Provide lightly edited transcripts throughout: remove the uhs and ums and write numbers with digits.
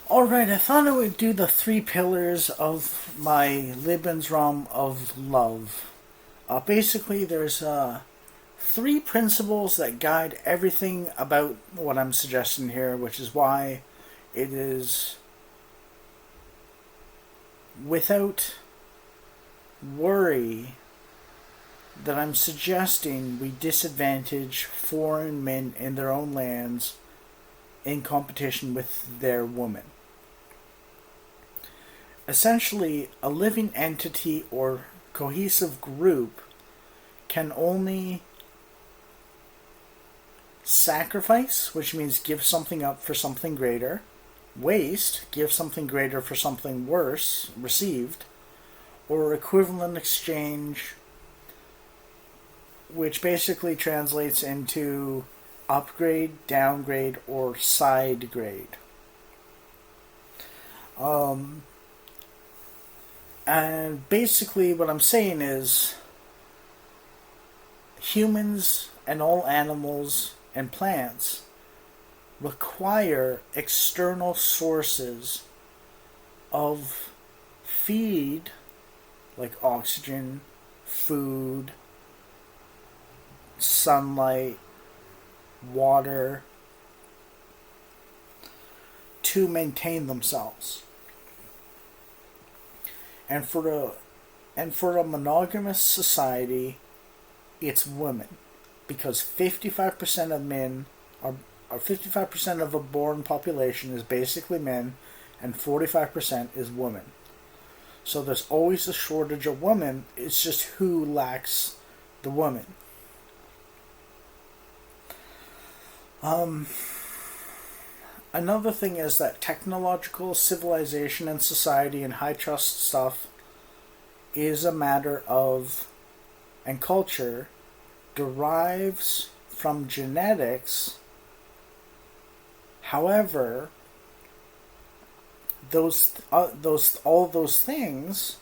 Alright, I thought I would do the three pillars of my lebensraum of love. Basically, there's three principles that guide everything about what I'm suggesting here, which is why it is without worry that I'm suggesting we disadvantage foreign men in their own lands in competition with their women. Essentially, a living entity or cohesive group can only sacrifice, which means give something up for something greater, waste, give something greater for something worse received, or equivalent exchange, which basically translates into upgrade, downgrade, or side grade. And basically, what I'm saying is humans and all animals and plants require external sources of feed, like oxygen, food, sunlight, water, to maintain themselves. And for a monogamous society, it's women, because 55% of men are 55% of a born population is basically men, and 45% is women. So there's always a shortage of women. It's just who lacks the woman. Another thing is that technological civilization and society and high trust stuff is a matter of, and culture derives from genetics. However, all those things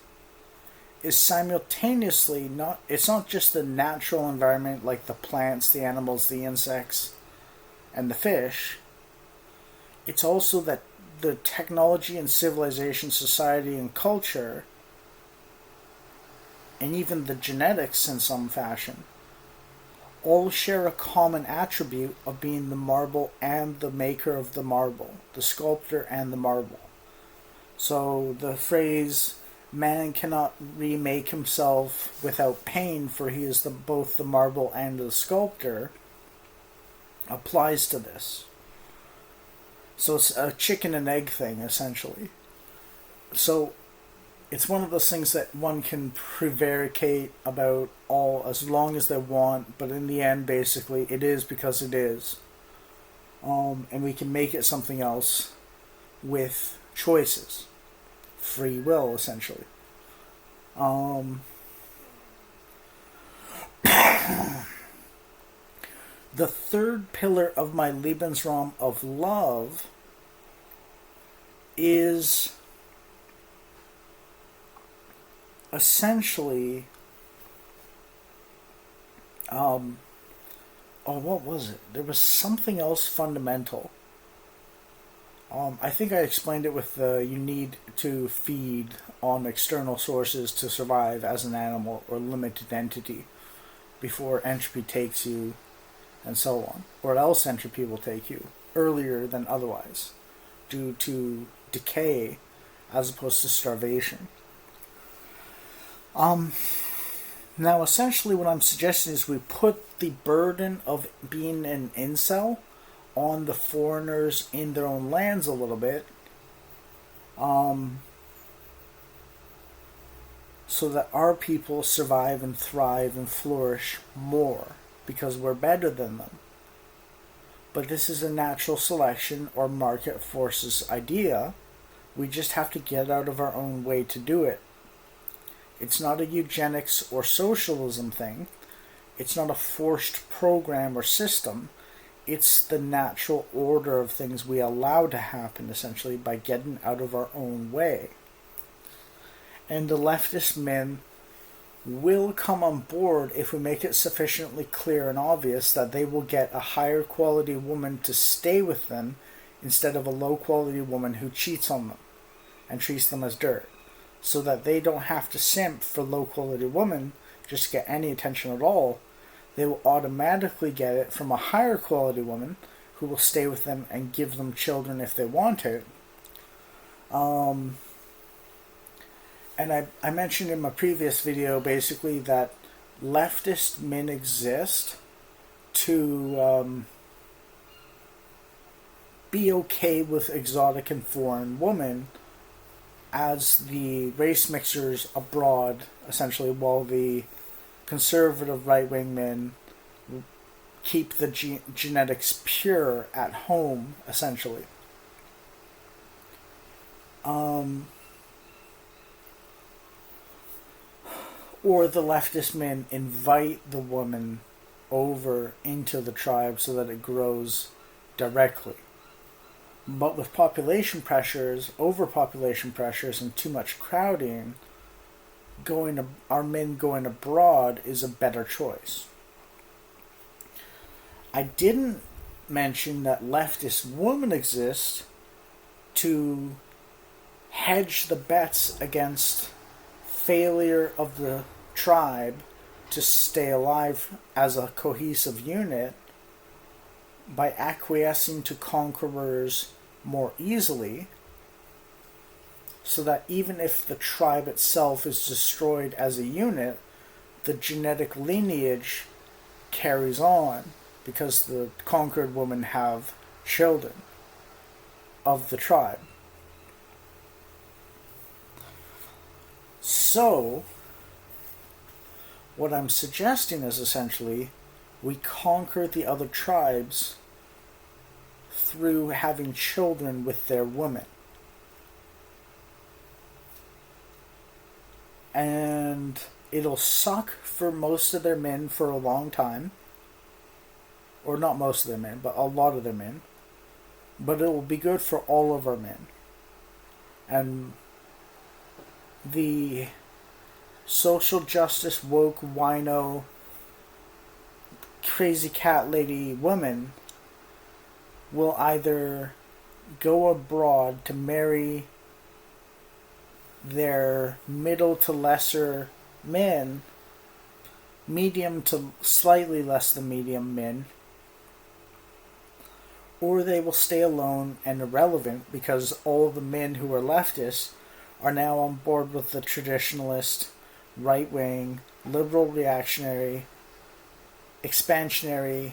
is simultaneously not. It's not just the natural environment like the plants, the animals, the insects, and the fish. It's also that the technology and civilization, society and culture, and even the genetics in some fashion, all share a common attribute of being the marble and the maker of the marble, the sculptor and the marble. So the phrase, man cannot remake himself without pain, for he is both the marble and the sculptor, applies to this. So it's a chicken and egg thing, essentially. So it's one of those things that one can prevaricate about all as long as they want, but in the end, basically, it is because it is. And we can make it something else with choices. Free will, essentially. The third pillar of my Lebensraum of love is essentially, what was it? There was something else fundamental. I think I explained it with you need to feed on external sources to survive as an animal or limited entity before entropy takes you, and so on. Or else entropy will take you earlier than otherwise due to decay as opposed to starvation. Now, essentially, what I'm suggesting is we put the burden of being an incel on the foreigners in their own lands a little bit, so that our people survive and thrive and flourish more because we're better than them. But this is a natural selection or market forces idea. We just have to get out of our own way to do it. It's not a eugenics or socialism thing. It's not a forced program or system. It's the natural order of things we allow to happen, essentially, by getting out of our own way. And the leftist men will come on board if we make it sufficiently clear and obvious that they will get a higher quality woman to stay with them instead of a low quality woman who cheats on them and treats them as dirt, so that they don't have to simp for low quality women just to get any attention at all. They will automatically get it from a higher quality woman who will stay with them and give them children if they want it. And I mentioned in my previous video basically that leftist men exist to be okay with exotic and foreign women as the race mixers abroad, essentially, while the conservative right-wing men keep the genetics pure at home, essentially. Or the leftist men invite the woman over into the tribe so that it grows directly. But with population pressures, overpopulation pressures, and too much crowding, our men going abroad is a better choice. I didn't mention that leftist women exist to hedge the bets against failure of the tribe to stay alive as a cohesive unit by acquiescing to conquerors more easily, so that even if the tribe itself is destroyed as a unit, the genetic lineage carries on because the conquered women have children of the tribe. So, what I'm suggesting is essentially we conquer the other tribes through having children with their women. And it'll suck for most of their men for a long time. Or not most of their men, but a lot of their men. But it will be good for all of our men. And the social justice, woke, wino, crazy cat lady woman will either go abroad to marry their middle to lesser men, medium to slightly less than medium men, or they will stay alone and irrelevant because all the men who are leftists are now on board with the traditionalist, right-wing, liberal reactionary, expansionary,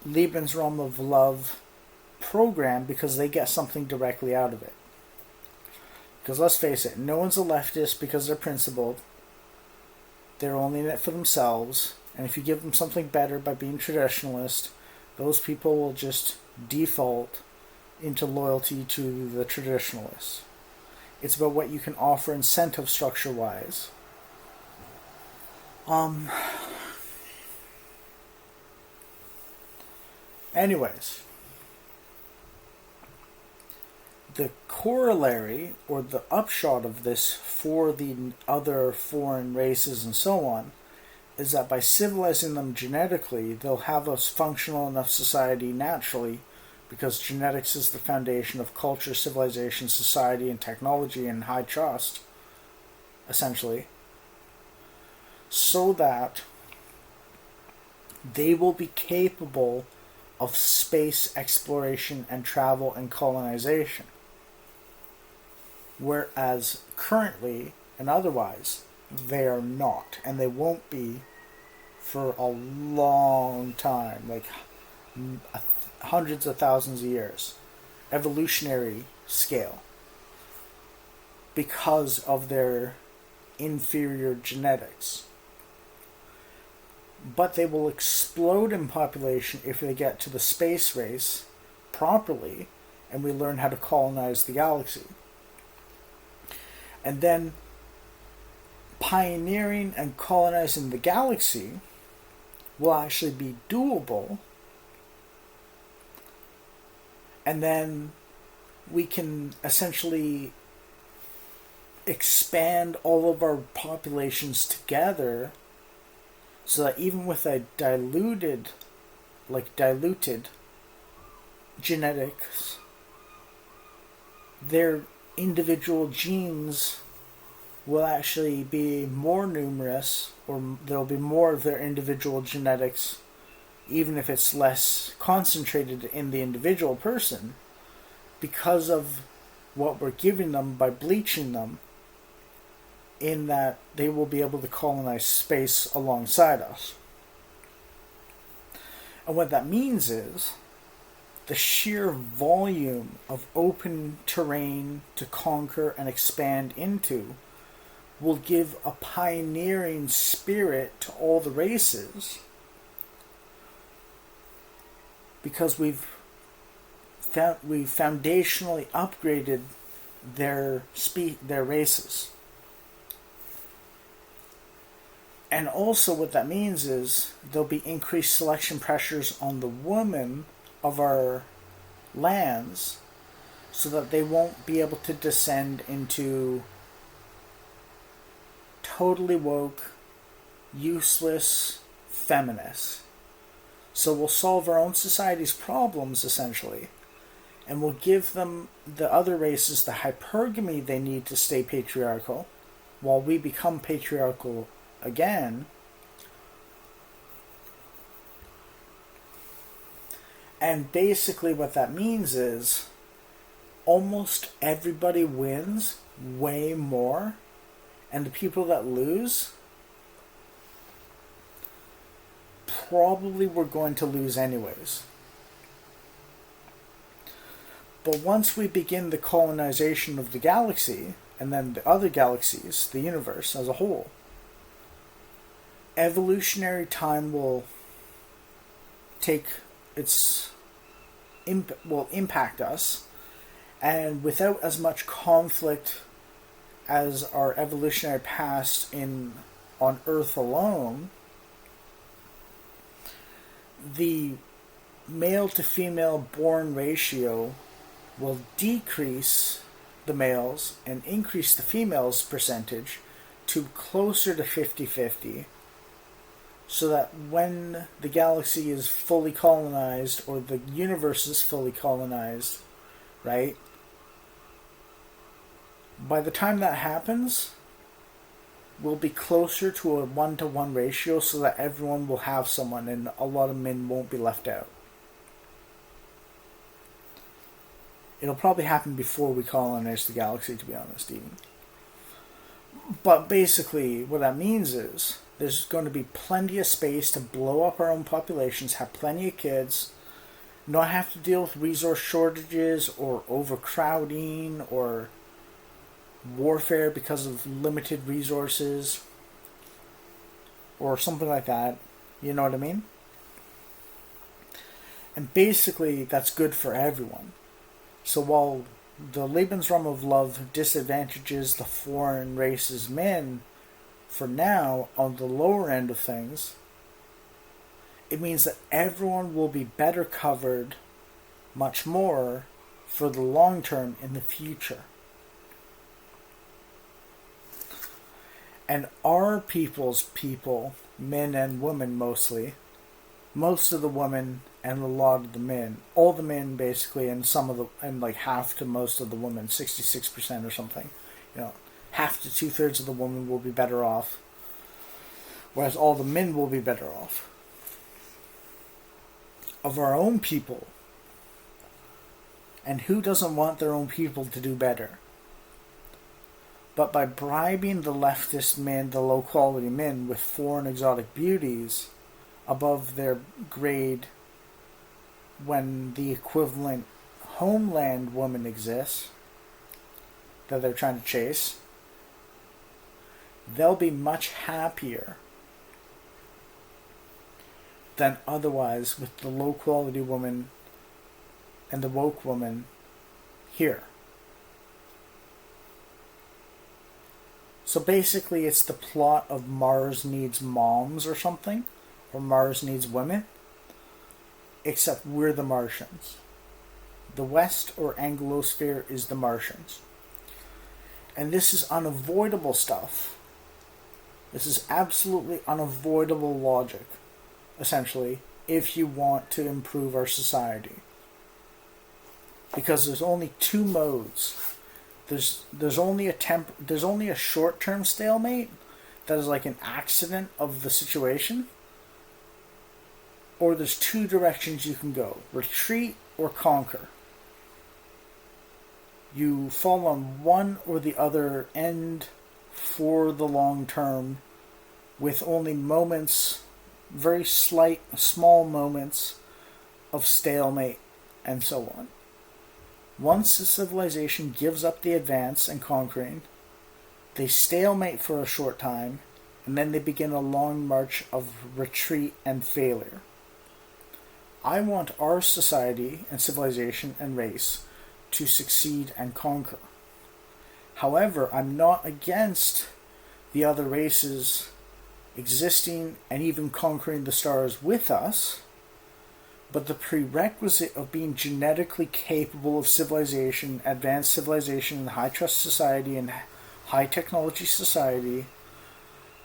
lebensraum of love program because they get something directly out of it. Because let's face it, no one's a leftist because they're principled. They're only in it for themselves. And if you give them something better by being traditionalist, those people will just default into loyalty to the traditionalists. It's about what you can offer incentive structure-wise. Anyways, the corollary or the upshot of this for the other foreign races and so on is that by civilizing them genetically, they'll have a functional enough society naturally, because genetics is the foundation of culture, civilization, society, and technology, and high trust, essentially, so that they will be capable of space exploration and travel and colonization. Whereas currently and otherwise, they are not, and they won't be for a long time, like hundreds of thousands of years, evolutionary scale, because of their inferior genetics. But they will explode in population if they get to the space race properly and we learn how to colonize the galaxy. And then pioneering and colonizing the galaxy will actually be doable. And then we can essentially expand all of our populations together so that even with a diluted genetics, their individual genes will actually be more numerous, or there'll be more of their individual genetics, even if it's less concentrated in the individual person, because of what we're giving them by bleaching them, in that they will be able to colonize space alongside us. And what that means is the sheer volume of open terrain to conquer and expand into will give a pioneering spirit to all the races, because we've foundationally upgraded their races. And also what that means is there'll be increased selection pressures on the women of our lands, so that they won't be able to descend into totally woke, useless feminists. So we'll solve our own society's problems, essentially, and we'll give them, the other races, the hypergamy they need to stay patriarchal, while we become patriarchal again. And basically what that means is almost everybody wins way more, and the people that lose probably were going to lose anyways. But once we begin the colonization of the galaxy, and then the other galaxies, the universe as a whole, evolutionary time will will impact us, and without as much conflict as our evolutionary past on Earth alone, the male to female born ratio will decrease the males and increase the females percentage to closer to 50-50, so that when the galaxy is fully colonized, or the universe is fully colonized, right? By the time that happens, we'll be closer to a 1-to-1 ratio, so that everyone will have someone and a lot of men won't be left out. It'll probably happen before we colonize the galaxy, to be honest, even. But basically, what that means is there's going to be plenty of space to blow up our own populations, have plenty of kids, not have to deal with resource shortages or overcrowding or warfare because of limited resources or something like that. You know what I mean? And basically, that's good for everyone. So while the lebensraum of love disadvantages the foreign races men for now on the lower end of things, it means that everyone will be better covered much more for the long term in the future. And our people's people, men and women mostly, most of the women and a lot of the men, all the men basically, and like half to most of the women, 66% or something, half to 2/3 of the women will be better off, whereas all the men will be better off. Of our own people. And who doesn't want their own people to do better? But by bribing the leftist men, the low quality men, with foreign exotic beauties above their grade, when the equivalent homeland woman exists that they're trying to chase, they'll be much happier than otherwise with the low quality woman and the woke woman here. So basically it's the plot of Mars Needs Moms or something, or Mars Needs Women, except we're the Martians. The West, or Anglosphere, is the Martians. And this is unavoidable stuff. This is absolutely unavoidable logic, essentially, if you want to improve our society. because there's only two modes. There's only a short-term stalemate that is like an accident of the situation, or there's two directions you can go: retreat or conquer. You fall on one or the other end for the long term, with only moments, very slight, small moments of stalemate and so on. Once a civilization gives up the advance and conquering, they stalemate for a short time, and then they begin a long march of retreat and failure. I want our society and civilization and race to succeed and conquer. However, I'm not against the other races existing and even conquering the stars with us, but the prerequisite of being genetically capable of civilization, advanced civilization, and high trust society and high technology society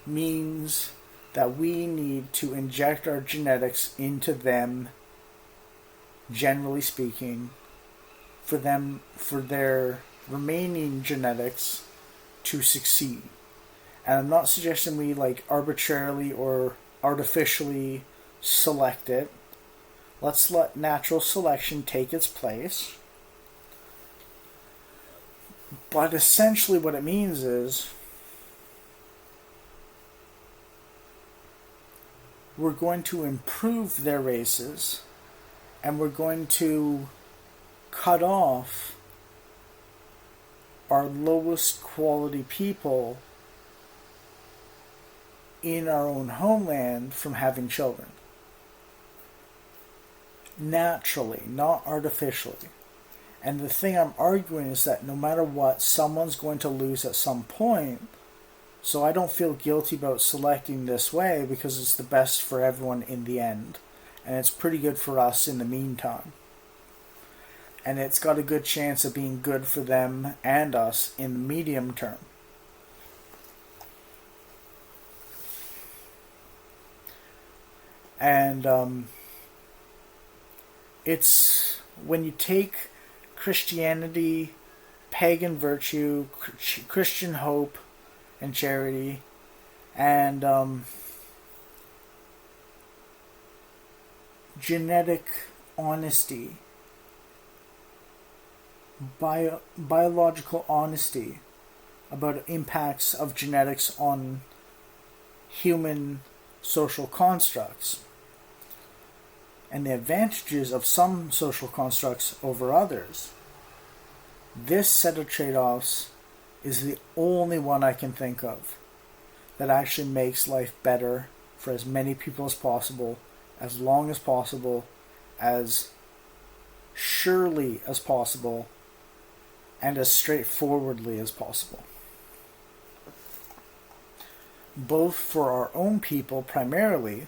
means that we need to inject our genetics into them, generally speaking, for their remaining genetics to succeed. And I'm not suggesting we like arbitrarily or artificially select it. Let's let natural selection take its place. But essentially what it means is we're going to improve their races, and we're going to cut off our lowest quality people in our own homeland from having children. Naturally, not artificially. And the thing I'm arguing is that no matter what, someone's going to lose at some point. So I don't feel guilty about selecting this way, because it's the best for everyone in the end. And it's pretty good for us in the meantime. And it's got a good chance of being good for them and us in the medium term. And it's when you take Christianity, pagan virtue, Christian hope and charity, and genetic honesty, biological honesty about impacts of genetics on human social constructs, and the advantages of some social constructs over others. This set of trade-offs is the only one I can think of that actually makes life better for as many people as possible, as long as possible, as surely as possible, and as straightforwardly as possible. Both for our own people primarily,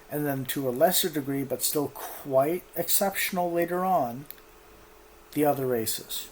and then to a lesser degree, but still quite exceptional later on, the other races.